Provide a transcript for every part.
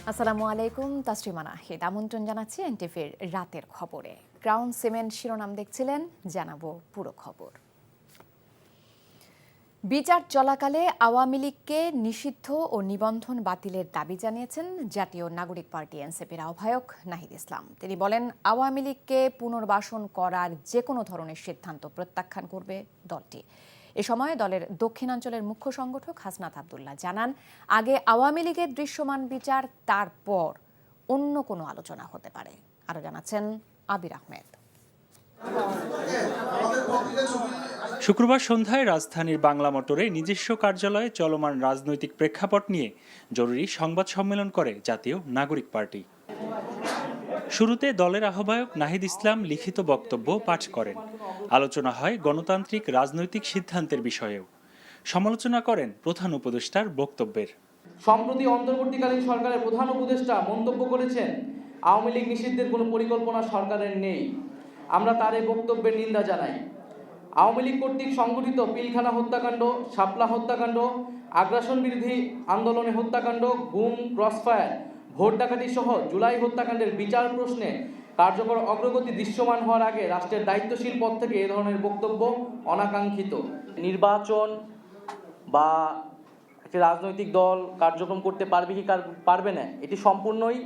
আসসালামু আলাইকুম, তাসরিমা নাহিদ আমন্ত্রণ জানাচ্ছি এনটিভির রাতের খবরে। ক্রাউন সিমেন্ট শিরোনাম দেখছিলেন, জানাবো পুরো খবর। বিচার চলাকালে আওয়ামী লীগকে নিষিদ্ধ ও নিবন্ধন বাতিলের দাবি জানিয়েছেন জাতীয় নাগরিক পার্টি এনসিপির আহ্বায়ক নাহিদ ইসলাম। তিনি বলেন, আওয়ামী লীগকে পুনর্বাসন করার যে কোনো ধরনের সিদ্ধান্ত প্রত্যাখ্যান করবে দলটি। এ সময় দলের দক্ষিণাঞ্চলের মুখ্য সংগঠক হাসনাত আব্দুল্লাহ জানান, আগে আওয়ামী লীগের দৃশ্যমান বিচার, তারপর অন্য কোনো আলোচনা হতে পারে। আরও জানাচ্ছেন আবির আহমেদ। শুক্রবার সন্ধ্যায় রাজধানীর বাংলা মোটরে নিজস্ব কার্যালয়ে চলমান রাজনৈতিক প্রেক্ষাপট নিয়ে জরুরি সংবাদ সম্মেলন করে জাতীয় নাগরিক পার্টি। শুরুতে দলের আহ্বায়ক নাহিদ ইসলাম লিখিত বক্তব্য পাঠ করেন। আলোচনা হয় গণতান্ত্রিক রাজনৈতিক সিদ্ধান্তের বিষয়েও। সমালোচনা করেন প্রধান উপদেষ্টার বক্তব্যের। সম্প্রতি অন্তর্বর্তীকালীন সরকারের প্রধান উপদেষ্টা মন্তব্য করেছেন, আওয়ামী লীগ নিষিদ্ধের কোনো পরিকল্পনা সরকারের নেই। আমরা তার এই বক্তব্যের নিন্দা জানাই। আওয়ামী লীগ কর্তৃক সংগঠিত পিলখানা হত্যাকাণ্ড, শাপলা হত্যাকাণ্ড, আগ্রাসন বিরোধী আন্দোলনে হত্যাকাণ্ড, গুম, ক্রসফায়ার, ভোট ডাকাতি সহ জুলাই হত্যাকাণ্ডের বিচার প্রশ্নে কার্যকর অগ্রগতি দৃশ্যমান হওয়ার আগে রাষ্ট্রের দায়িত্বশীল পদ থেকে এ ধরনের বক্তব্য অনাকাঙ্ক্ষিত। নির্বাচন বা একটি রাজনৈতিক দল কার্যক্রম করতে পারবে কি পারবে না, এটি সম্পূর্ণই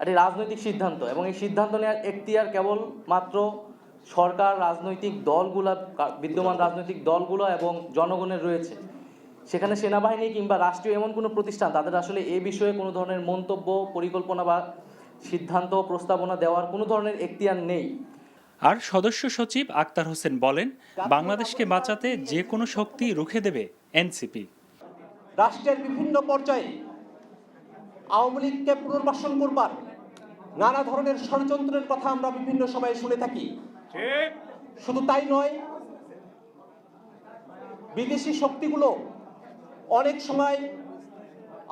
একটি রাজনৈতিক সিদ্ধান্ত, এবং এই সিদ্ধান্ত নেওয়ার এখতিয়ার কেবল মাত্র সরকার, রাজনৈতিক দলগুলা, বিদ্যমান রাজনৈতিক দলগুলো এবং জনগণের রয়েছে। সেখানে সেনাবাহিনী কিংবা রাষ্ট্রীয় এমন কোনো প্রতিষ্ঠান তাদের আসলে এ বিষয়ে কোনো ধরনের মন্তব্য, পরিকল্পনা বা সিদ্ধান্ত প্রস্তাবনা দেওয়ার কোনো ধরনের এখতিয়ার নেই। আর সদস্য সচিব আক্তার হোসেন বলেন, বাংলাদেশকে বাঁচাতে যে কোনো শক্তি রুখে দেবে এনসিপি। রাষ্ট্রের বিভিন্ন পর্যায়ে আওয়ামী লীগকে পুনর্বাসন করবার নানা ধরনের ষড়যন্ত্রের কথা আমরা বিভিন্ন সময়ে শুনে থাকি। শুধু তাই নয়, বিদেশি শক্তিগুলো অনেক সময়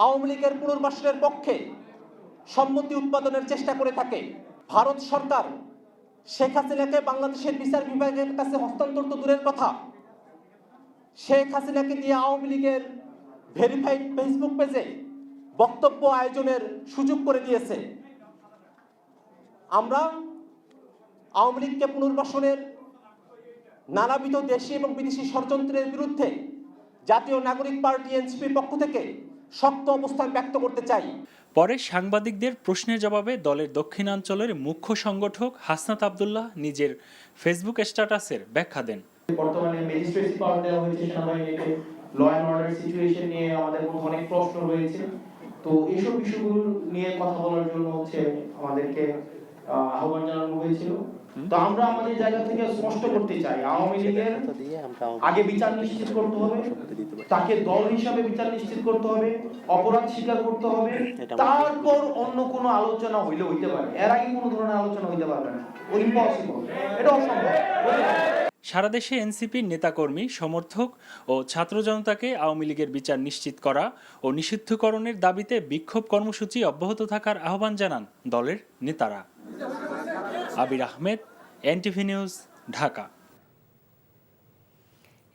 আওয়ামী লীগের পুনর্বাসনের পক্ষে সম্মতি উৎপাদনের চেষ্টা করে থাকে। ভারত সরকার শেখ হাসিনাকে বাংলাদেশের বিচার বিভাগের কাছে হস্তান্তর তো দূরের কথা, শেখ হাসিনাকে দিয়ে আওয়ামী লীগের ভেরিফাইড ফেসবুক পেজে বক্তব্য আয়োজনের সুযোগ করে দিয়েছে। আমরা আওয়ামী লীগকে পুনর্বাসনের নানাবিধ দেশি এবং বিদেশি ষড়যন্ত্রের বিরুদ্ধে জাতীয় নাগরিক পার্টি এনসিপির পক্ষ থেকে শক্ত অবস্থান ব্যক্ত করতে চাই। পরে সাংবাদিকদের প্রশ্নের জবাবে দলের দক্ষিণাঞ্চলের মুখ্য সংগঠক হাসনাত আব্দুল্লাহ নিজের ফেসবুক স্ট্যাটাসের ব্যাখ্যা দেন। বর্তমানে ম্যাজিস্ট্রেসি পাওয়ার দেওয়া হয়েছে সেনাবাহিনীকে, ল অ্যান্ড অর্ডার সিচুয়েশন নিয়ে আমাদের মধ্যে অনেক প্রশ্ন রয়েছে। তো এইসব বিষয়গুলো নিয়ে কথা বলার জন্য আমাদেরকে আহ্বান জানানো হয়েছিল। তো আমরা আমাদের জায়গা থেকে স্পষ্ট করতে চাই, আওয়ামী লীগের আগে বিচার নিশ্চিত করতে হবে, তাকে দল হিসাবে বিচার নিশ্চিত করতে হবে, অপরাধ স্বীকার করতে হবে, তারপর অন্য কোনো আলোচনা হইতে পারে। এর আগে কোনো ধরনের আলোচনা হইতে পারবে না, ও ইম্পসিবল, এটা অসম্ভব। সারা দেশে এনসিপির নেতাকর্মী, সমর্থক ও ছাত্র জনতাকে আওয়ামী লীগের বিচার নিশ্চিত করা ও নিষিদ্ধকরণের দাবিতে বিক্ষোভ কর্মসূচি অব্যাহত থাকার আহ্বান জানান দলের নেতারা। আবির আহমেদ, এনটিভি নিউজ, ঢাকা।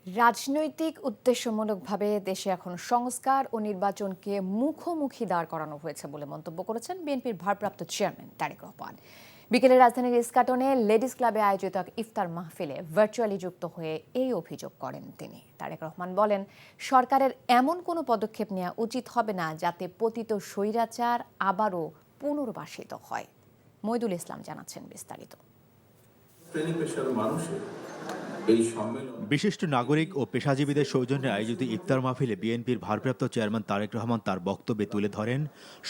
রাজনৈতিক উদ্দেশ্যমূলকভাবে দেশে এখন সংস্কার ও নির্বাচনকে মুখোমুখি দাঁড় করানো হয়েছে বলে মন্তব্য করেছেন বিএনপির ভারপ্রাপ্ত চেয়ারম্যান তারেক রহমান। বিকেলে রাজধানীর ইস্কাটনে লেডিস ক্লাবে আয়োজিত এক ইফতার মাহফিলে ভার্চুয়ালি যুক্ত হয়ে এই অভিযোগ করেন তিনি। তারেক রহমান বলেন, সরকারের এমন কোনো পদক্ষেপ নেওয়া উচিত হবে না যাতে পতিত স্বৈরাচার আবারও পুনর্বাসিত হয়। মইদুল ইসলাম জানাচ্ছেন বিস্তারিত। বিশিষ্ট নাগরিক ও পেশাজীবীদের সৌজন্যে আয়োজিত ইফতার মাহফিলে বিএনপির ভারপ্রাপ্ত চেয়ারম্যান তারেক রহমান তার বক্তব্যে তুলে ধরেন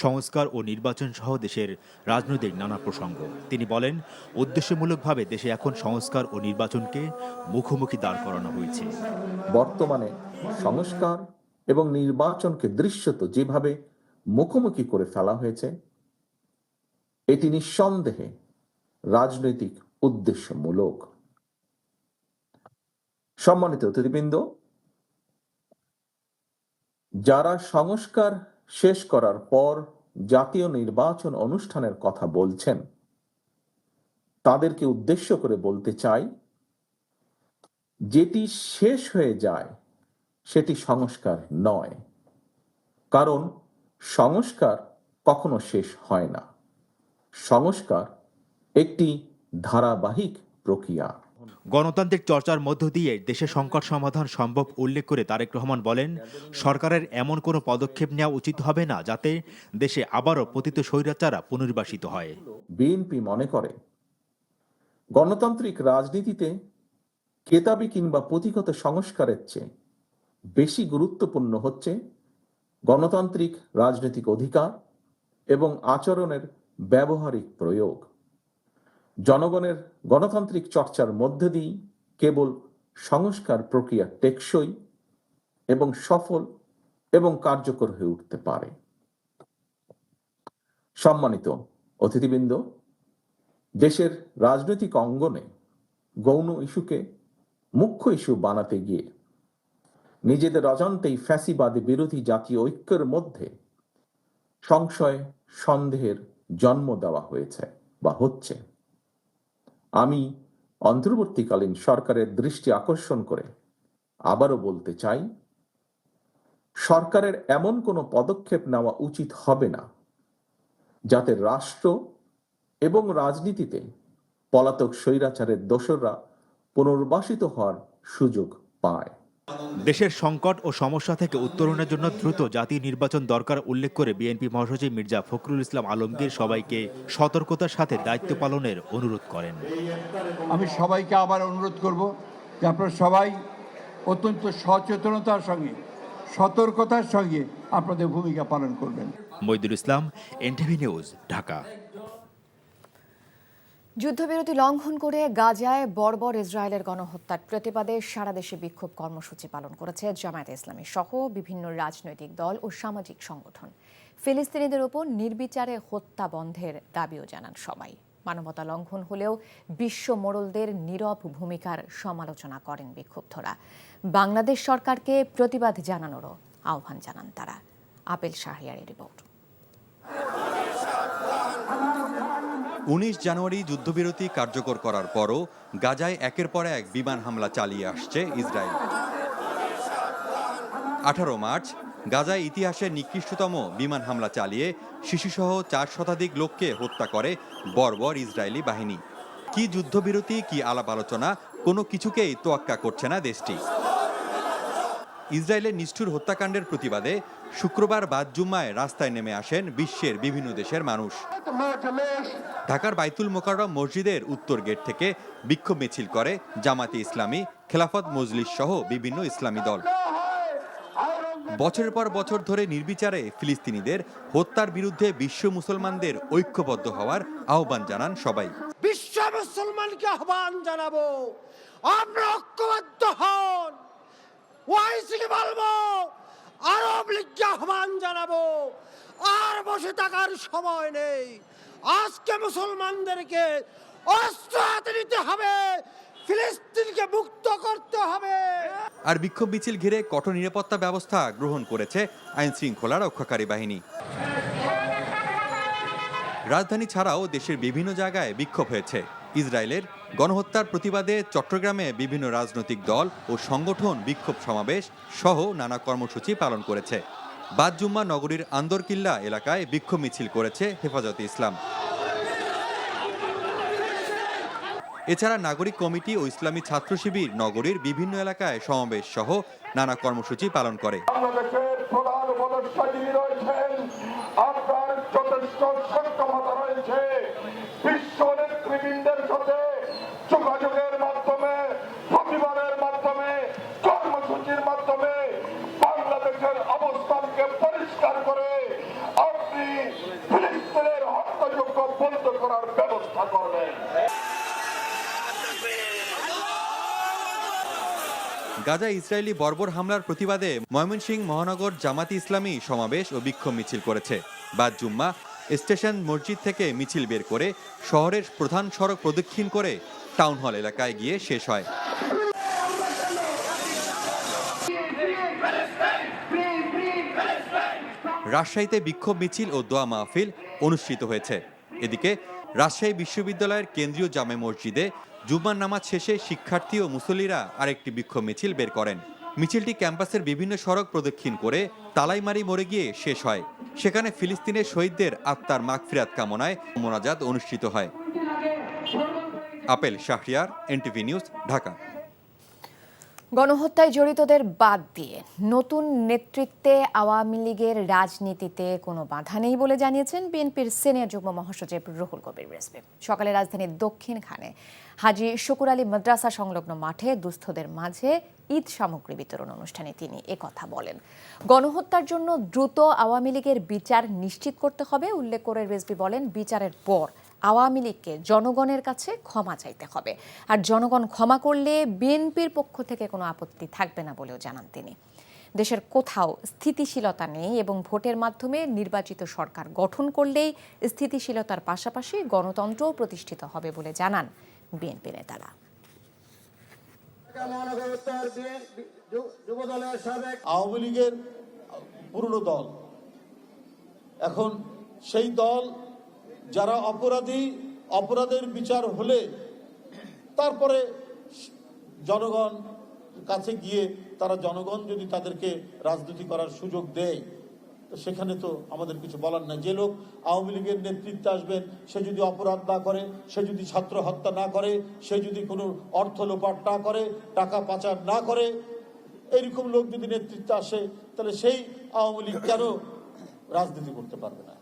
সংস্কার ও নির্বাচন সহ দেশের রাজনৈতিক নানা প্রসঙ্গ। তিনি বলেন, উদ্দেশ্যমূলকভাবে দেশে এখন সংস্কার ও নির্বাচনকে মুখোমুখি দাঁড় করানো হয়েছে। বর্তমানে সংস্কার এবং নির্বাচনকে দৃশ্যত যেভাবে মুখোমুখি করে ফেলা হয়েছে, এটি নিঃসন্দেহে রাজনৈতিক উদ্দেশ্যমূলক। সম্মানিত অতিথিবৃন্দ, যারা সংস্কার শেষ করার পর জাতীয় নির্বাচন অনুষ্ঠানের কথা বলছেন, তাদেরকে উদ্দেশ্য করে বলতে চাই, যেটি শেষ হয়ে যায় সেটি সংস্কার নয়। কারণ সংস্কার কখনো শেষ হয় না। সংস্কার একটি ধারাবাহিক প্রক্রিয়া। গণতান্ত্রিক চর্চার মধ্য দিয়ে দেশে সংকট সমাধান সম্ভব উল্লেখ করে তারেক রহমান বলেন, সরকারের এমন কোনো পদক্ষেপ নেওয়া উচিত হবে না যাতে দেশে আবারও পতিত স্বৈরাচাররা পুনর্বাসিত হয়। বিএনপি মনে করে গণতান্ত্রিক রাজনীতিতে কেতাবি কিংবা পুঁথিগত সংস্কারের চেয়ে বেশি গুরুত্বপূর্ণ হচ্ছে গণতান্ত্রিক রাজনৈতিক অধিকার এবং আচরণের ব্যবহারিক প্রয়োগ। জনগণের গণতান্ত্রিক চর্চার মধ্য দিয়েই কেবল সংস্কার প্রক্রিয়া টেকসই এবং সফল এবং কার্যকর হয়ে উঠতে পারে। সম্মানিত অতিথিবৃন্দ, দেশের রাজনৈতিক অঙ্গনে গৌণ ইস্যুকে মুখ্য ইস্যু বানাতে গিয়ে নিজেদের অজান্তেই ফ্যাসিবাদী বিরোধী জাতীয় ঐক্যের মধ্যে সংশয় সন্দেহের জন্ম দেওয়া হয়েছে বা হচ্ছে। আমি অন্তর্বর্তীকালীন সরকারের দৃষ্টি আকর্ষণ করে আবারও বলতে চাই, সরকারের এমন কোনো পদক্ষেপ নেওয়া উচিত হবে না যাতে রাষ্ট্র এবং রাজনীতিতে পলাতক স্বৈরাচারের দোসররা পুনর্বাসিত হওয়ার সুযোগ পায়। দেশের সংকট ও সমস্যা থেকে উত্তরণের জন্য দ্রুত জাতীয় নির্বাচন দরকার উল্লেখ করে বিএনপি মহাসচিব মির্জা ফখরুল ইসলাম আলমগীর সবাইকে সতর্কতার সাথে দায়িত্ব পালনের অনুরোধ করেন। আমি সবাইকে আবার অনুরোধ করব যে আপনারা সবাই অত্যন্ত সচেতনতার সঙ্গে সতর্কতার সঙ্গে আপনাদের ভূমিকা পালন করবেন। মইদুল ইসলাম, এনটিভি নিউজ, ঢাকা। যুদ্ধবিরতি লঙ্ঘন করে গাজায় বর্বর ইসরায়েলের গণহত্যার প্রতিবাদে সারা দেশে বিক্ষোভ কর্মসূচি পালন করেছে জামায়াতে ইসলামী সহ বিভিন্ন রাজনৈতিক দল ও সামাজিক সংগঠন। ফিলিস্তিনিদের ওপর নির্বিচারে হত্যা বন্ধের দাবিও জানান সবাই। মানবতা লঙ্ঘন হলেও বিশ্ব মোড়লদের নীরব ভূমিকার সমালোচনা করেন বিক্ষুব্ধরা। বাংলাদেশ সরকারকে প্রতিবাদ জানানোরও আহ্বান জানান তারা। Apple শাহরিয়ারের report. 19 জানুয়ারি যুদ্ধবিরতি কার্যকর করার পরও গাজায় একের পর এক বিমান হামলা চালিয়ে আসছে ইসরায়েল। 18 মার্চ গাজায় ইতিহাসের নিকৃষ্টতম বিমান হামলা চালিয়ে শিশুসহ 4 শতাধিক লোককে হত্যা করে বর্বর ইসরায়েলি বাহিনী। কি যুদ্ধবিরতি, কি আলাপ আলোচনা, কোনো কিছুকেই তোয়াক্কা করছে না দেশটি। ইসরায়েলের নিষ্ঠুর হত্যাকাণ্ডের প্রতিবাদে শুক্রবার বাদ জুম্মায় রাস্তায় নেমে আসেন বিশ্বের বিভিন্ন দেশের মানুষ। ঢাকার বাইতুল মোকাররম মসজিদের উত্তর গেট থেকে বিক্ষোভ মিছিল করে জামাতে ইসলামী, খেলাফত মজলিস সহ বিভিন্ন ইসলামী দল। বছরের পর বছর ধরে নির্বিচারে ফিলিস্তিনিদের হত্যার বিরুদ্ধে বিশ্ব মুসলমানদের ঐক্যবদ্ধ হওয়ার আহ্বান জানান সবাই। বিশ্ব মুসলমানকে আহ্বান জানাবো, আমরা ঐক্যবদ্ধ হন। ওয়াইসিকে বলবো, আরব লীগকে আহ্বান জানাবো, আর বসে থাকার সময় নেই। আজকে মুসলমানদেরকে অস্ত্র হাতে নিতে হবে, ফিলিস্তিনকে মুক্ত করতে হবে। আর বিক্ষোভ মিছিল ঘিরে কঠোর নিরাপত্তা ব্যবস্থা গ্রহণ করেছে আইন শৃঙ্খলা রক্ষাকারী বাহিনী। রাজধানী ছাড়াও দেশের বিভিন্ন জায়গায় বিক্ষোভ হয়েছে। ইসরায়েলের গণহত্যার প্রতিবাদে চট্টগ্রামে বিভিন্ন রাজনৈতিক দল ও সংগঠন বিক্ষোভ সমাবেশ সহ নানা কর্মসূচি পালন করেছে। বাদ জুম্মা নগরীর আন্দরকিল্লা এলাকায় বিক্ষোভ মিছিল করেছে হেফাজতে ইসলাম। এছাড়া নাগরিক কমিটি ও ইসলামী ছাত্র শিবির নগরীর বিভিন্ন এলাকায় সমাবেশ সহ নানা কর্মসূচি পালন করে। যোগাযোগের মাধ্যমে, প্রতিবাদের মাধ্যমে, কর্মসূচির মাধ্যমে বাংলাদেশের অবস্থানকে পরিষ্কার করে আপনি ফিলিস্তিনের হত্যাযজ্ঞ বন্ধ করার ব্যবস্থা করবেন। গাজা ইসরায়েলি বর্বর হামলার প্রতিবাদে ময়মনসিংহ মহানগর জামাতে ইসলামী সমাবেশ ও বিক্ষোভ মিছিল করেছে। বাদ জুম্মা স্টেশন মসজিদ থেকে মিছিল বের করে শহরের প্রধান সড়ক প্রদক্ষিণ করে টাউন হল এলাকায় গিয়ে শেষ হয়। রাজশাহীতে বিক্ষোভ মিছিল ও দোয়া মাহফিল অনুষ্ঠিত হয়েছে। এদিকে রাজশাহী বিশ্ববিদ্যালয়ের কেন্দ্রীয় জামে মসজিদে জুম্মার নামাজ শেষে শিক্ষার্থী ও মুসল্লিরা আরেকটি বিক্ষোভ মিছিল বের করেন। মিছিলটি ক্যাম্পাসের বিভিন্ন সড়ক প্রদক্ষিণ করে তালাইমারি মোড়ে গিয়ে শেষ হয়। সেখানে ফিলিস্তিনের শহীদদের আত্মার মাগফিরাত কামনায় মোনাজাত অনুষ্ঠিত হয়। Apel Shahriar, NTV news, Dhaka. গণহত্যায় জড়িতদের বাদ দিয়ে নতুন নেতৃত্বে আওয়ামী লীগের রাজনীতিতে কোনো বাধা নেই বলে জানিয়েছেন বিএনপির সিনিয়র যুগ্ম মহাসচিব রুহুল কবির রিজভী। সকালে রাজধানীর দক্ষিণখানে হাজী শুকুর আলী মাদ্রাসা সংলগ্ন মাঠে দুস্থদের মাঝে ঈদ সামগ্রী বিতরণ অনুষ্ঠানে তিনি একথা বলেন। গণহত্যার জন্য দ্রুত আওয়ামী লীগের বিচার নিশ্চিত করতে হবে উল্লেখ করে রিজভী বলেন, বিচারের পর আওয়ামী লীগকে জনগণের কাছে ক্ষমা চাইতে হবে, আর জনগণ ক্ষমা করলে বিএনপির পক্ষ থেকে কোনো আপত্তি থাকবে না বলেও জানান তিনি। দেশের কোথাও স্থিতিশীলতা নেই এবং ভোটের মাধ্যমে নির্বাচিত সরকার গঠন করলেই স্থিতিশীলতার পাশাপাশি গণতন্ত্রও প্রতিষ্ঠিত হবে বলে জানান বিএনপি নেতারা। আওয়ামী লীগের পুরনো দল, এখন সেই দল যারা অপরাধী, অপরাধের বিচার হলে তারপরে জনগণ কাছে গিয়ে তারা জনগণ যদি তাদেরকে রাজনীতি করার সুযোগ দেয়, তো সেখানে তো আমাদের কিছু বলার নাই। যে লোক আওয়ামী লীগের নেতৃত্বে আসবেন, সে যদি অপরাধ না করে, সে যদি ছাত্র হত্যা না করে, সে যদি কোনো অর্থ লোপাট না করে, টাকা পাচার না করে, এইরকম লোক যদি নেতৃত্বে আসে, তাহলে সেই আওয়ামী লীগ কেন রাজনীতি করতে পারবে না?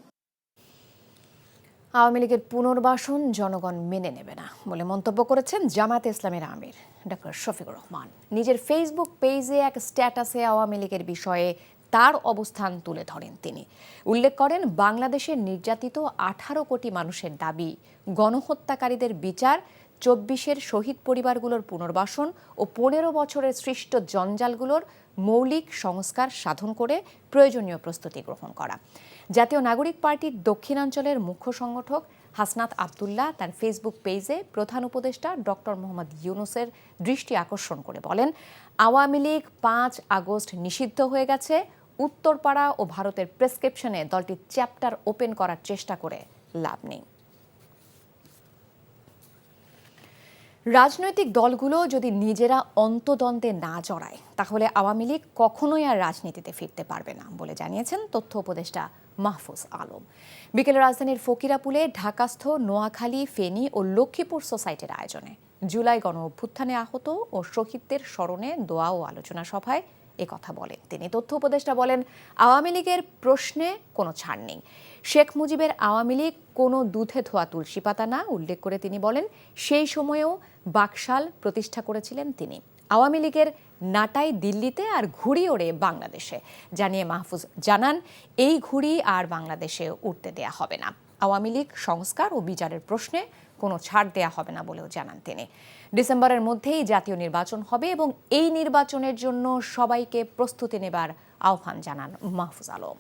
আওয়ামী লীগের পুনর্বাসন জনগণ মেনে নেবে না বলে মন্তব্য করেছেন জামায়াতে ইসলামীর আমির ডক্টর শফিকুর রহমান। নিজের ফেসবুক পেজে এক স্ট্যাটাসে আওয়ামী লীগের বিষয়ে তার অবস্থান তুলে ধরেন তিনি। উল্লেখ করেন, বাংলাদেশের নির্যাতিত 18 কোটি মানুষের দাবি গণহত্যাকারীদের বিচার, 24-এর শহীদ পরিবারগুলোর পুনর্বাসন ও 15 বছরের সৃষ্ট জঞ্জালগুলোর মৌলিক সংস্কার সাধন করে প্রয়োজনীয় প্রস্তুতি গ্রহণ করা। জাতীয় নাগরিক পার্টির দক্ষিণাঞ্চলের মুখ্য সংগঠক হাসনাত আব্দুল্লাহ তার ফেসবুক পেজে প্রধান উপদেষ্টা ডক্টর মোহাম্মদ ইউনূসের দৃষ্টি আকর্ষণ করে বলেন, আওয়ামী লীগ 5 আগস্ট নিষিদ্ধ হয়ে গেছে। উত্তরপাড়া ও ভারতের প্রেসক্রিপশনে দলটির চ্যাপ্টার ওপেন করার চেষ্টা করে লাভ নেই। রাজনৈতিক দলগুলো যদি নিজেরা অন্তদ্বন্দ্বে না জড়ায়, তাহলে আওয়ামী লীগ কখনোই আর রাজনীতিতে ফিরতে পারবে না বলে জানিয়েছেন তথ্য উপদেষ্টা মাহফুজ আলম। বিকেলে রাজধানীর ফকিরাপুলে ঢাকাস্থ নোয়াখালী, ফেনী ও লক্ষ্মীপুর সোসাইটির আয়োজনে জুলাই গণ অভ্যুত্থানে আহত ও শহীদদের স্মরণে দোয়া ও আলোচনা সভায় একথা বলেন তিনি। তথ্য উপদেষ্টা বলেন, আওয়ামী লীগের প্রশ্নে কোনো ছাড় নেই। শেখ মুজিবের আওয়ামী লীগ কোনো দুধে ধোয়া তুলসী পাতা না উল্লেখ করে তিনি বলেন, সেই সময়েও বাকশাল প্রতিষ্ঠা করেছিলেন তিনি। আওয়ামী লীগের নাটাই দিল্লিতে আর ঘুড়ি ওড়ে বাংলাদেশে। জানিয়ে মাহফুজ জানান, এই ঘুড়ি আর বাংলাদেশে উঠতে দেয়া হবে না। আওয়ামী লীগ সংস্কার ও বিচারের প্রশ্নে কোনো ছাড় দেয়া হবে না বলেও জানান তিনি। ডিসেম্বরের মধ্যেই জাতীয় নির্বাচন হবে এবং এই নির্বাচনের জন্য সবাইকে প্রস্তুতি নেবার আহ্বান জানান মাহফুজ আলম।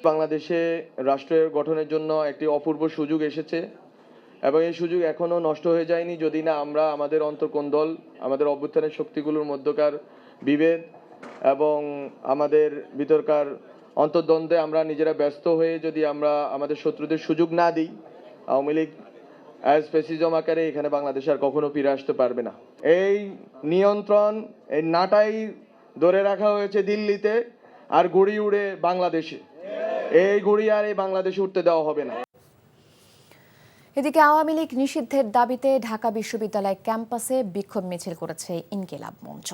বাংলাদেশে রাষ্ট্রের গঠনের জন্য একটি অপূর্ব সুযোগ এসেছে এবং এই সুযোগ এখনো নষ্ট হয়ে যায়নি যদি না আমরা আমাদের অন্তর্কোন্দল, আমাদের অভ্যুত্থানের শক্তিগুলোর মধ্যকার বিভেদ এবং আমাদের ভিতরকার অন্তর্দ্বন্দ্বে আমরা নিজেরা ব্যস্ত হয়ে যদি আমরা আমাদের শত্রুদের সুযোগ না দিই, আওয়ামী লীগ অ্যাজ ফ্যাসিজম আকারে এখানে বাংলাদেশ আর কখনো ফিরে আসতে পারবে না। এই নিয়ন্ত্রণ, এই নাটাই ধরে রাখা হয়েছে দিল্লিতে আর ঘুড়ি উড়ে বাংলাদেশে। এই ঘুড়ি আর এই বাংলাদেশে উঠতে দেওয়া হবে না। এদিকে আওয়ামী লীগ নিষিদ্ধের দাবিতে ঢাকা বিশ্ববিদ্যালয় ক্যাম্পাসে বিক্ষোভ মিছিল করেছে ইনকিলাব মঞ্চ।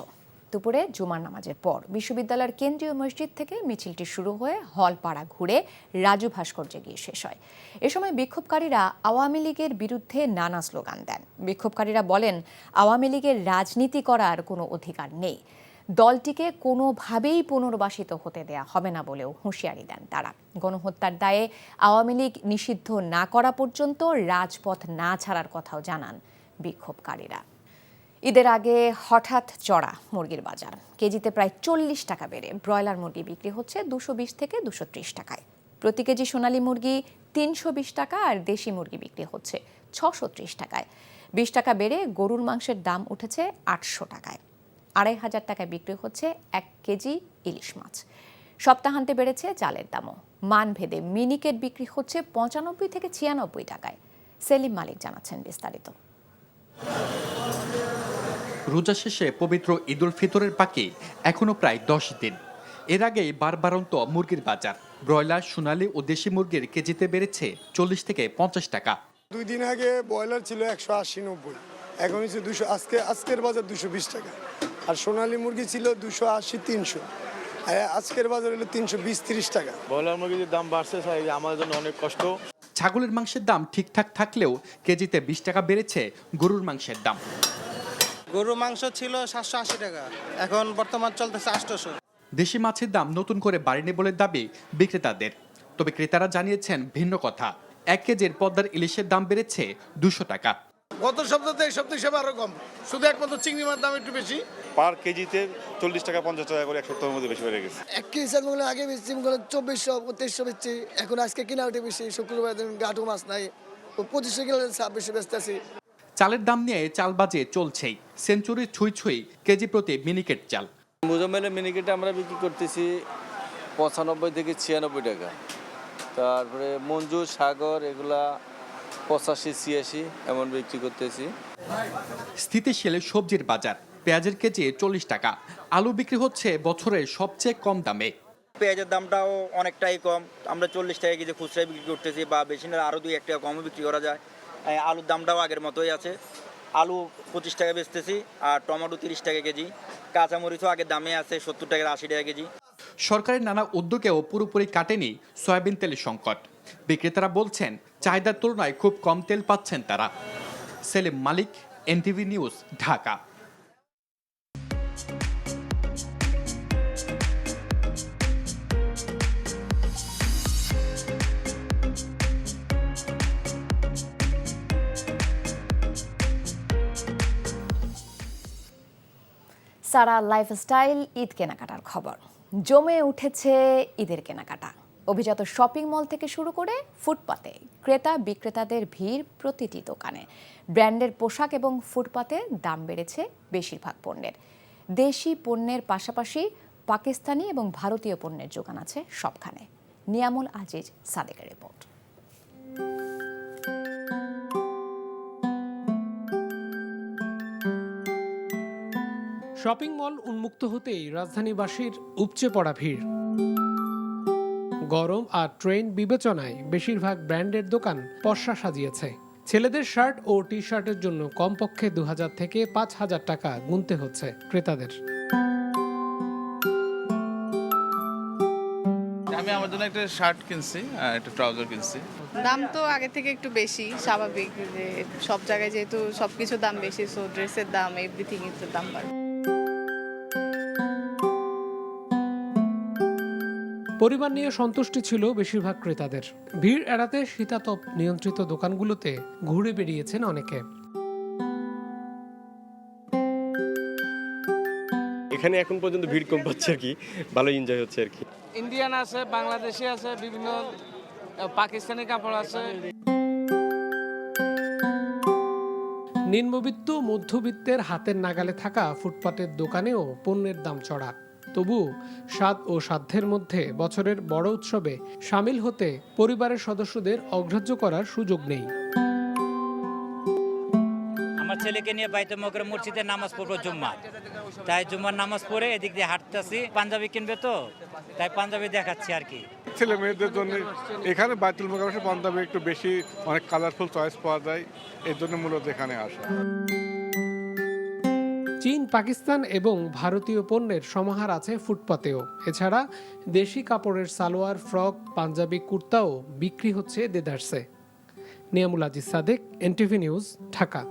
দুপুরে জুমার নামাজের পর বিশ্ববিদ্যালয়ের কেন্দ্রীয় মসজিদ থেকে মিছিলটি শুরু হয়ে হলপাড়া ঘুরে রাজু ভাস্কর্যে গিয়ে শেষ হয়। এ সময় বিক্ষোভকারীরা আওয়ামী লীগের বিরুদ্ধে নানা স্লোগান দেন। বিক্ষোভকারীরা বলেন, আওয়ামী লীগের রাজনীতি করার কোনো অধিকার নেই, দলটিকে কোনোভাবেই পুনর্বাসিত হতে দেয়া হবে না বলেও হুঁশিয়ারি দেন তারা। গণহত্যার দায়ে আওয়ামী লীগ নিষিদ্ধ না করা পর্যন্ত রাজপথ না ছাড়ার কথাও জানান বিক্ষোভকারীরা। ঈদের আগে হঠাৎ চড়া মুরগির বাজার। কেজিতে প্রায় 40 টাকা বেড়ে ব্রয়লার মুরগি বিক্রি হচ্ছে 220 থেকে 230 টাকায়। প্রতি কেজি সোনালী মুরগি 320 টাকা আর দেশি মুরগি বিক্রি হচ্ছে 630 টাকায়। 20 টাকা বেড়ে গরুর মাংসের দাম উঠেছে 800 টাকায়। 2500 টাকায় বিক্রি হচ্ছে 1 কেজি ইলিশ মাছ। সপ্তাহান্তে বেড়েছে চালের দামও। মানভেদে মিনিকেট বিক্রি হচ্ছে 95 থেকে 96 টাকায়। সেলিম মালিক জানাচ্ছেন বিস্তারিত। রোজা শেষে পবিত্র ঈদুল ফিতরের বাকি এখনো প্রায় 10 দিন। এর আগেই বারবারন্ত মুরগির বাজার। ব্রয়লার, সোনালী ও দেশি মুরগির কেজিতে বেড়েছে 40 থেকে 50 টাকা। 2 দিন আগে ব্রয়লার ছিল 180-90, এখন হচ্ছে 200। আজকের বাজার 220 টাকা। আর সোনালী মুরগি ছিল 280-300, আর আজকের বাজার হলো 320-30 টাকা। ব্রয়লার মুরগির দাম বাড়ছে, আমাদের জন্য অনেক কষ্ট। ছাগলের মাংসের দাম ঠিকঠাক থাকলেও কেজিতে 20 টাকা বেড়েছে গরুর মাংসের দাম। গরুর মাংস ছিল 780 টাকা, এখন বর্তমান চলতেছে 800। দেশি মাছের দাম নতুন করে বাড়েনি বলে দাবি বিক্রেতাদের। তবে ক্রেতারা জানিয়েছেন ভিন্ন কথা। 1 কেজির পদ্মার ইলিশের দাম বেড়েছে 200 টাকা। গত সপ্তাহে এই সপ্তাহে হিসাবে আরো কম, শুধু একমাত্র চিংড়ি মাছের দাম একটু বেশি। পার কেজিতে 40 টাকা 50 টাকা করে এক সপ্তাহের মধ্যে বেশি বেড়ে গেছে। 1 কেজি চালগুলো আগে বেশি 2400-2300 বেচছি, এখন আজকে কিনা উঠে বেশি। শুক্রবার দিন গাঠো মাছ নাই, 2500 কিলো 2600 বেচতেছি। চালের দাম নিয়ে চালবাজি চলছেই। সেঞ্চুরি ছুঁই কেজি প্রতি মিনিকেট চাল। মুজাম্মেলের মিনিকেটে আমরা বিক্রি করতেছি 95 থেকে 96 টাকা। তারপরে মঞ্জু, সাগর এগুলা 85-86 এমন বিক্রি করতেছি। স্থিতিশীল সবজির বাজার। পেঁয়াজের কেজি 40 টাকা। আলু বিক্রি হচ্ছে বছরের সবচেয়ে কম দামে। পেঁয়াজের দামটাও অনেকটাই কম, আমরা 40 টাকা কেজি খুচরায় বিক্রি করতেছি, বা বেশি না আরও 2-1 টাকা কমও বিক্রি করা যায়। আলুর দামটাও আগের মতোই আছে, আলু 25 টাকা বেচতেছি, আর টমেটো 30 টাকা কেজি। কাঁচামরিচও আগের দামে আছে 70 টাকা 80 টাকা কেজি। সরকারের নানা উদ্যোগেও পুরোপুরি কাটেনি সয়াবিন তেলের সংকট। বিক্রেতারা বলছেন চাহিদার তুলনায় খুব কম তেল পাচ্ছেন তারা। সেলিম মালিক, এনটিভি নিউজ, ঢাকা। সারা লাইফস্টাইল ঈদ কেনাকাটার খবর। জমে উঠেছে ঈদের কেনাকাটা। অভিজাত শপিং মল থেকে শুরু করে ফুটপাতে ক্রেতা বিক্রেতাদের ভিড় প্রতিটি দোকানে। ব্র্যান্ডের পোশাক এবং ফুটপাতে দাম বেড়েছে বেশিরভাগ পণ্যের। দেশি পণ্যের পাশাপাশি পাকিস্তানি এবং ভারতীয় পণ্যের যোগান আছে সবখানে। নিয়ামুল আজিজ সাদেকের রিপোর্ট। শপিং মল উন্মুক্ত হতেই রাজধানীবাসীর উপচে পড়া ভিড়। গরম আর ট্রেন বিবেচনায় বেশিরভাগ ব্র্যান্ডের দোকান পসরা সাজিয়েছে। ছেলেদের শার্ট ও টি শার্টের জন্য কমপক্ষে 2000 থেকে 5000 টাকা গুনতে হচ্ছে ক্রেতাদের। আমি আমার জন্য একটা শার্ট কিনছি আর একটা ট্রাউজার কিনছি। দাম তো আগে থেকে একটু বেশি, স্বাভাবিক যে সব জায়গায় যেহেতু সবকিছুর দাম বেশি, সো ড্রেসের দাম, এভরিথিং এর দাম বাড়ে। পরিবার নিয়ে সন্তুষ্টি ছিল বেশিরভাগ ক্রেতাদের। ভিড় এড়াতে শীতাতপ নিয়ন্ত্রিত দোকানগুলোতে ঘুরে বেরিয়েছেন অনেকে। এখানে এখন পর্যন্ত ভিড় কম পাচ্ছে আর কি, ভালো এনজয় হচ্ছে আর কি। ইন্ডিয়ান আছে, বাংলাদেশি আছে, বিভিন্ন পাকিস্তানি কাপড় আছে। নিম্নবিত্ত মধ্যবিত্তের হাতের নাগালে থাকা ফুটপাতের দোকানেও পণ্যের দাম চড়া। তবু স্বাদ ও সাধ্যের মধ্যে বছরের বড় উৎসবে সামিল হতে পরিবারের সদস্যদের অগ্রাহ্য করার সুযোগ নেই। আমার ছেলেকে নিয়ে বাইতুল মুকাররম মসজিদে নামাজ পড়বো জুম্মা, তাই জুম্মার নামাজ পড়ে এদিক দিয়ে হাঁটতেছি। পাঞ্জাবি কিনবে তো, তাই পাঞ্জাবি দেখাচ্ছি আর কি। ছেলে মেয়েদের জন্য এখানে বাইতুল মুকাররমে পাঞ্জাবি একটু বেশি, অনেক কালারফুল চয়েস পাওয়া যায়, এর জন্য মূলত এখানে আসা। চীন, পাকিস্তান এবং ভারতীয় পণ্যের সমাহার আছে ফুটপাতেও। এছাড়া দেশি কাপড়ের সালোয়ার, ফ্রক, পাঞ্জাবি, কুর্তাও বিক্রি হচ্ছে দেদারসে। Niamul Aziz Sadek, NTV news, Dhaka.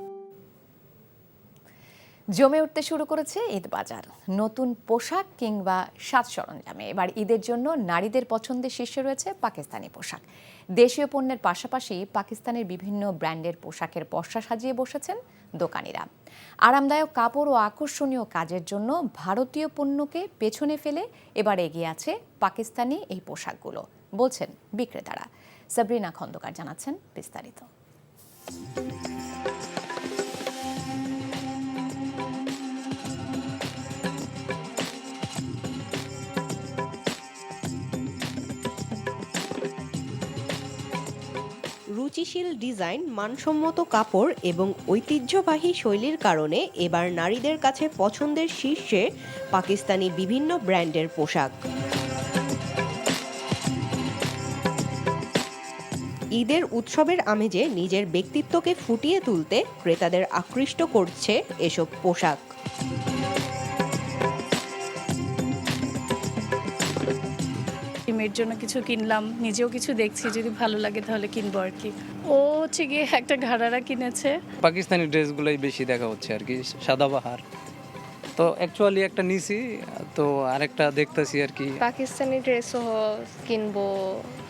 জমে উঠতে শুরু করেছে ঈদ বাজার। নতুন পোশাক কিংবা সাজ সরঞ্জামে এবার ঈদের জন্য নারীদের পছন্দের শীর্ষে রয়েছে পাকিস্তানি পোশাক। দেশীয় পণ্যের পাশাপাশি পাকিস্তানের বিভিন্ন ব্র্যান্ডের পোশাকের পসরা সাজিয়ে বসেছেন দোকানিরা। আরামদায়ক কাপড় ও আকর্ষণীয় কাজের জন্য ভারতীয় পণ্যকে পেছনে ফেলে এবার এগিয়ে আছে পাকিস্তানি এই পোশাকগুলো, বলছেন বিক্রেতারা। সাবরিনা খন্দকার জানাচ্ছেন বিস্তারিত। রুচি সৃষ্টিশীল ডিজাইন, মানসম্মত কাপড় এবং ঐতিহ্যবাহী শৈলীর কারণে এবার নারীদের কাছে পছন্দের শীর্ষে পাকিস্তানি বিভিন্ন ব্র্যান্ডের পোশাক। ঈদের উৎসবের আমেজে নিজের ব্যক্তিত্বকে ফুটিয়ে তুলতে ক্রেতাদের আকৃষ্ট করছে এসব পোশাক। মেয়ের জন্য কিছু কিনলাম, নিজেও কিছু দেখছি, যদি ভালো লাগে তাহলে কিনবো আর কি। ও হচ্ছে গিয়ে একটা ঘাড়ারা কিনেছে। পাকিস্তানি ড্রেসগুলোই বেশি দেখা হচ্ছে আর কি, সাদাবাহার। তো অ্যাকচুয়ালি একটা নিছি, তো আরেকটা দেখতেছি আর কি। পাকিস্তানি ড্রেসও কিনবো,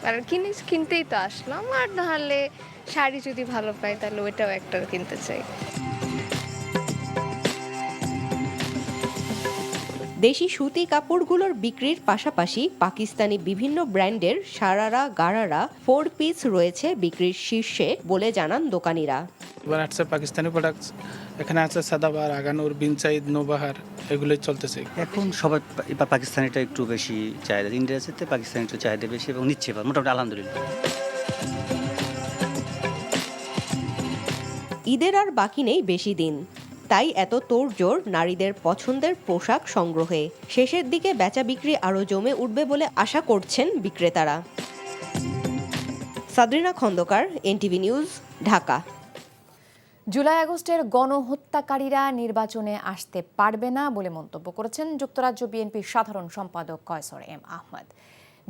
আর কিনতেই তো আসলাম। আর নাহলে শাড়ি যদি ভালো পাই তাহলে ওইটাও একটা কিনতে চাই। দেশি সুতি কাপড়গুলোর বিক্রির পাশাপাশি পাকিস্তানি বিভিন্ন ব্র্যান্ডের সারারা, গারারা, 4 পিস রয়েছে বিক্রির শীর্ষে বলে জানান দোকানিরা। এবার আছে পাকিস্তানি প্রোডাক্টস, এখানে আছে সাদাবাহার, আগানুর, বিন সাইদ, নোবাহার, এগুলোই চলতেছে। এখন সবাই এবার পাকিস্তানিটা একটু বেশি চাহিদা, ইন্ডিয়াতে পাকিস্তানি একটু চাহিদা বেশি এবং নিচ্ছে এবার মোটামুটি আলহামদুলিল্লাহ। ঈদের আর বাকি নেই বেশি দিন, তাই এত তোড়জোড় নারীদের পছন্দের পোশাক সংগ্রহে। শেষের দিকে বেচা বিক্রি আরও জমে উঠবে বলে আশা করছেন বিক্রেতারা। সাদরিনা খন্দকার, এনটিভি নিউজ, ঢাকা। জুলাই আগস্টের গণহত্যাকারীরা নির্বাচনে আসতে পারবে না বলে মন্তব্য করেছেন যুক্তরাজ্য বিএনপির সাধারণ সম্পাদক কয়সর এম আহমদ।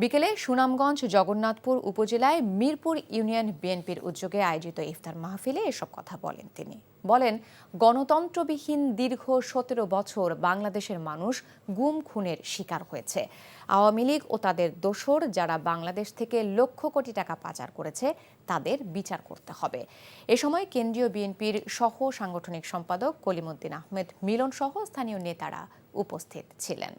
বিকেলে সুনামগঞ্জ জগন্নাথপুর উপজেলায় মিরপুর ইউনিয়ন বিএনপির উদ্যোগে আয়োজিত ইফতার মাহফিলে এসব কথা বলেন তিনি। বলেন, গণতন্ত্রবিহীন দীর্ঘ 17 বছর বাংলাদেশের মানুষ গুম খুনের শিকার হয়েছে। আওয়ামী লীগ ও তাদের দোসর যারা বাংলাদেশ থেকে লক্ষ কোটি টাকা পাচার করেছে তাদের বিচার করতে হবে। এ সময় কেন্দ্রীয় বিএনপির সহ সাংগঠনিক সম্পাদক কলিমুদ্দিন আহমেদ মিলন সহ স্থানীয় নেতারা উপস্থিত ছিলেন।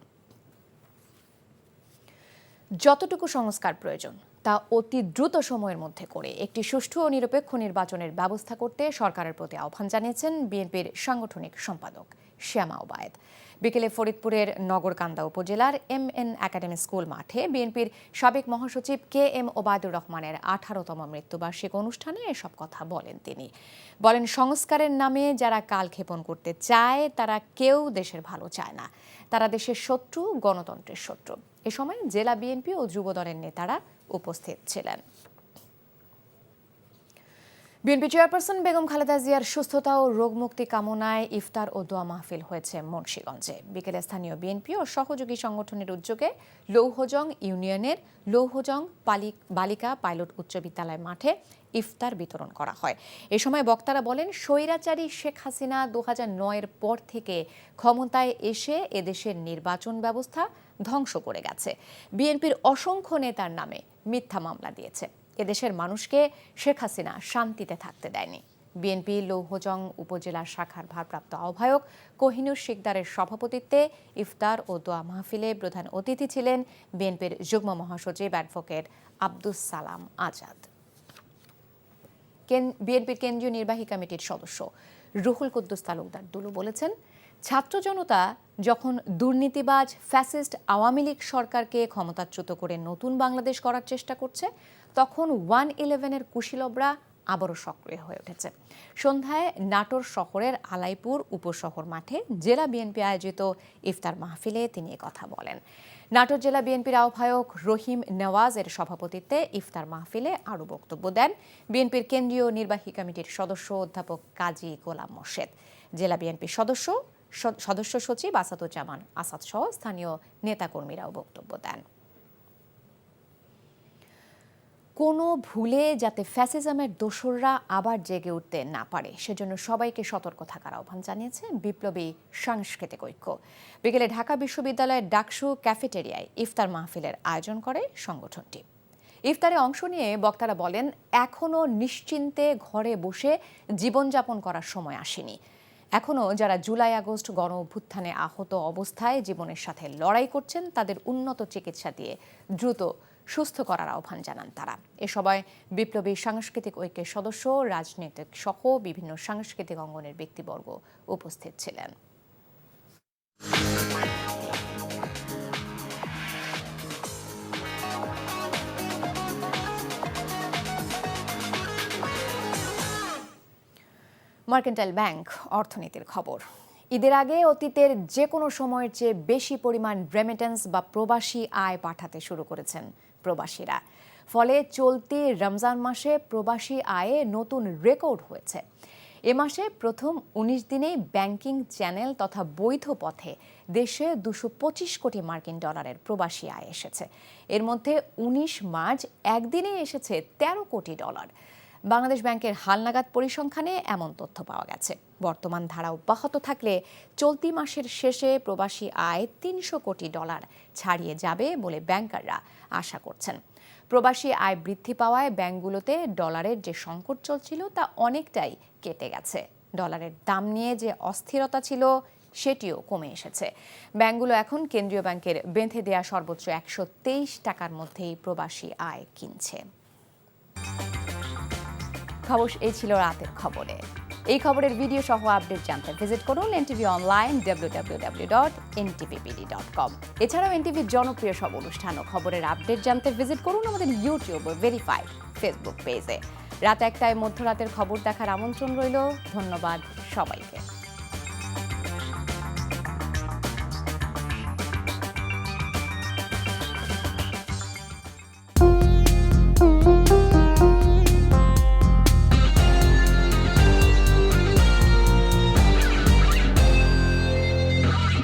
যতটুকু সংস্কার প্রয়োজন তা অতি দ্রুত সময়ের মধ্যে করে একটি সুষ্ঠু ও নিরপেক্ষ নির্বাচনের ব্যবস্থা করতে সরকারের প্রতি আহ্বান জানিয়েছেন বিএনপির সাংগঠনিক সম্পাদক শ্যামা ওবায়েদ। বিকেলে ফরিদপুরের নগরকান্দা উপজেলার MN একাডেমি স্কুল মাঠে বিএনপির সাবেক মহাসচিব KM ওবায়দুর রহমানের 18তম মৃত্যুবার্ষিকী অনুষ্ঠানে এসব কথা বলেন তিনি। বলেন, সংস্কারের নামে যারা কালক্ষেপণ করতে চায় তারা কেউ দেশের ভালো চায় না, তারা দেশের শত্রু, গণতন্ত্রের শত্রু। এ সময় জেলা বিএনপি ও যুবদলের নেতারা উপস্থিত ছিলেন। বিএনপি চেয়ারপারসন বেগম খালেদা জিয়ার সুস্থতা ও রোগমুক্তি কামনায় ইফতার ও দোয়া মাহফিল হয়েছে মুন্সিগঞ্জে। বিকেলে স্থানীয় বিএনপি ও সহযোগী সংগঠনের উদ্যোগে লৌহজং ইউনিয়নের লৌহজং বালিকা পাইলট উচ্চ বিদ্যালয় মাঠে ইফতার বিতরণ করা হয়। এ সময় বক্তারা বলেন, স্বৈরাচারী শেখ হাসিনা 2009-এর পর থেকে ক্ষমতায় এসে এদেশের নির্বাচন ব্যবস্থা ধ্বংস করে গেছে। বিএনপির অসংখ্য নেতার নামে মিথ্যা মামলা দিয়েছে। এদেশের মানুষকে শেখ হাসিনা শান্তিতে থাকতে দেয়নি। বিএনপি লৌহজং উপজেলা শাখার ভারপ্রাপ্ত আহ্বায়ক কোহিনুর শিকদারের সভাপতিত্বে ইফতার ও দোয়া মাহফিলে প্রধান অতিথি ছিলেন বিএনপির যুগ্ম মহাসচিব অ্যাডভোকেট আব্দুস সালাম আজাদ। বিএনপির কেন্দ্রীয় নির্বাহী কমিটির সদস্য রুহুল কুদ্দুস তালুকদার দুলু বলেছেন, ছাত্র জনতা যখন দুর্নীতিবাজ ফ্যাসিস্ট আওয়ামী লীগ সরকারকে ক্ষমতাচ্যুত করে নতুন বাংলাদেশ করার চেষ্টা করছে, তখন 111-এর কুশীলবরা আবারও সক্রিয় হয়ে উঠেছে। সন্ধ্যায় নাটোর শহরের আলাইপুর উপশহর মাঠে জেলা বিএনপি আয়োজিত ইফতার মাহফিলে তিনি কথা বলেন। নাটোর জেলা বিএনপির আহ্বায়ক রহিম নেওয়াজের সভাপতিত্বে ইফতার মাহফিলে আরও বক্তব্য দেন বিএনপির কেন্দ্রীয় নির্বাহী কমিটির সদস্য অধ্যাপক কাজী গোলাম মোর্শেদ। জেলা বিএনপির সদস্য সচিব আসাদুজ্জামান আসাদ সহ স্থানীয় নেতাকর্মীরাও বক্তব্য দেন। কোনো ভুলে যাতে ফ্যাসিজমের দোসররা আবার জেগে উঠতে না পারে সেজন্য সবাইকে সতর্ক থাকার আহ্বান জানিয়েছে বিপ্লবী সাংস্কৃতিক ঐক্য। বিকেলে ঢাকা বিশ্ববিদ্যালয়ের ডাকসু ক্যাফেটেরিয়ায় ইফতার মাহফিলের আয়োজন করে সংগঠনটি। ইফতারে অংশ নিয়ে বক্তারা বলেন, এখনও নিশ্চিন্তে ঘরে বসে জীবনযাপন করার সময় আসেনি। এখনও যারা জুলাই আগস্ট গণ অভ্যুত্থানে আহত অবস্থায় জীবনের সাথে লড়াই করছেন তাদের উন্নত চিকিৎসা দিয়ে দ্রুত সুস্থ করার আহ্বান জানান তারা। এ সভায় বিপ্লবী সাংস্কৃতিক ঐক্যের সদস্য, রাজনৈতিক সহ বিভিন্ন সাংস্কৃতিক অঙ্গনের ব্যক্তিবর্গ উপস্থিত ছিলেন। মার্কেন্টাইল ব্যাংক অর্থনীতির খবর। ঈদের আগে অতীতের যে কোনো সময়ের চেয়ে বেশি পরিমাণ রেমিটেন্স বা প্রবাসী আয় পাঠাতে শুরু করেছেন প্রবাসীরা। ফলে চলতি রমজান মাসে প্রবাসী আয়ে নতুন রেকর্ড হয়েছে। এ মাসে প্রথম ১৯ দিনেই ব্যাংকিং চ্যানেল তথা বৈধ পথে দেশে ২২৫ কোটি মার্কিন ডলারের প্রবাসী আয় এসেছে। এর মধ্যে ১৯ মার্চ একদিনে এসেছে ১৩ কোটি ডলার। বাংলাদেশ ব্যাংকের হালনাগাদ পরিসংখ্যানে এমন তথ্য পাওয়া গেছে। বর্তমান ধারা অব্যাহত থাকলে চলতি মাসের শেষে প্রবাসী আয় ৩০০ কোটি ডলার ছাড়িয়ে যাবে বলে ব্যাংকাররা আশা করছেন। প্রবাসী আয় বৃদ্ধি পাওয়ায় ব্যাংকগুলোতে ডলারের যে সংকট চলছিল তা অনেকটাই কেটে গেছে। ডলারের দাম নিয়ে যে অস্থিরতা ছিল সেটিও কমে এসেছে। ব্যাংকগুলো এখন কেন্দ্রীয় ব্যাংকের বেঁধে দেয়া সর্বোচ্চ ১২৩ টাকার মধ্যেই প্রবাসী আয় কিনছে। খবর এই ছিল রাতের খবরে। এই খবরের ভিডিও সহ আপডেট জানতে ভিজিট করুন এনটিভি অনলাইন www.ntvpd.com। এছাড়াও এনটিভির জনপ্রিয় সব অনুষ্ঠান ও খবরের আপডেট জানতে ভিজিট করুন আমাদের ইউটিউব ও ভেরিফাইড ফেসবুক পেজে। রাত ১টায় মধ্যরাতের খবর দেখার আমন্ত্রণ রইল। ধন্যবাদ সবাইকে।